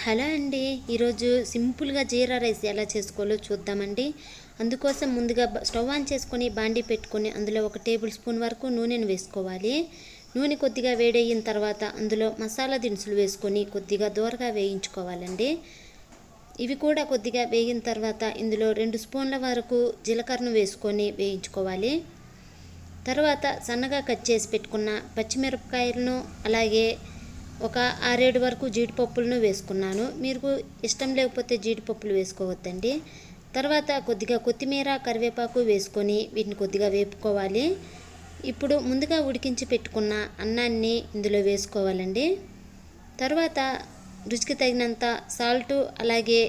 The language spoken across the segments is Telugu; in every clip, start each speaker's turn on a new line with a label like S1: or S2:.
S1: హలో అండి, ఈరోజు సింపుల్గా జీరా రైస్ ఎలా చేసుకోవాలో చూద్దామండి. అందుకోసం ముందుగా స్టవ్ ఆన్ చేసుకొని బాండీ పెట్టుకొని అందులో 1 టేబుల్ స్పూన్ వరకు నూనెను వేసుకోవాలి. నూనె కొద్దిగా వేడయిన తర్వాత అందులో మసాలా దినుసులు వేసుకొని కొద్దిగా దోరగా వేయించుకోవాలండి. ఇవి కూడా కొద్దిగా వేగిన తర్వాత ఇందులో 2 స్పూన్ల వరకు జీలకర్రను వేసుకొని వేయించుకోవాలి. తర్వాత సన్నగా కట్ చేసి పెట్టుకున్న పచ్చిమిరపకాయలను అలాగే ఒక 6-7 వరకు జీడిపప్పులను వేసుకున్నాను. మీకు ఇష్టం లేకపోతే జీడిపప్పులు వేసుకోవద్దండి. తర్వాత కొద్దిగా కొత్తిమీర కరివేపాకు వేసుకొని వీటిని కొద్దిగా వేపుకోవాలి. ఇప్పుడు ముందుగా ఉడికించి పెట్టుకున్న అన్నాన్ని ఇందులో వేసుకోవాలండి. తర్వాత రుచికి తగినంత సాల్టు అలాగే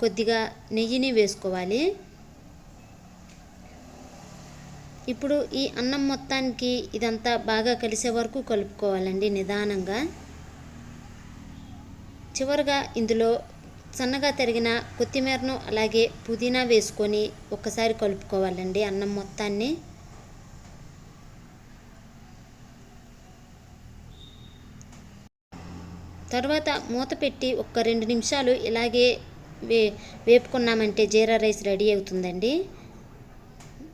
S1: కొద్దిగా నెయ్యిని వేసుకోవాలి. ఇప్పుడు ఈ అన్నం మొత్తానికి ఇదంతా బాగా కలిసే వరకు కలుపుకోవాలండి నిదానంగా. చివరగా ఇందులో సన్నగా తరిగిన కొత్తిమీరను అలాగే పుదీనా వేసుకొని ఒక్కసారి కలుపుకోవాలండి అన్నం మొత్తాన్ని. తర్వాత మూత పెట్టి ఒక 2 నిమిషాలు ఇలాగే వేపుకున్నామంటే జీరా రైస్ రెడీ అవుతుందండి.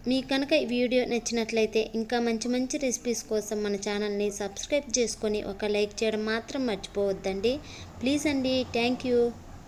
S1: మీకు కనుక ఈ వీడియో నచ్చినట్లయితే ఇంకా మంచి రెసిపీస్ కోసం మన ఛానల్ని సబ్స్క్రైబ్ చేసుకొని ఒక లైక్ చేయడం మాత్రం మర్చిపోవద్దండి. ప్లీజ్ అండి. Thank you.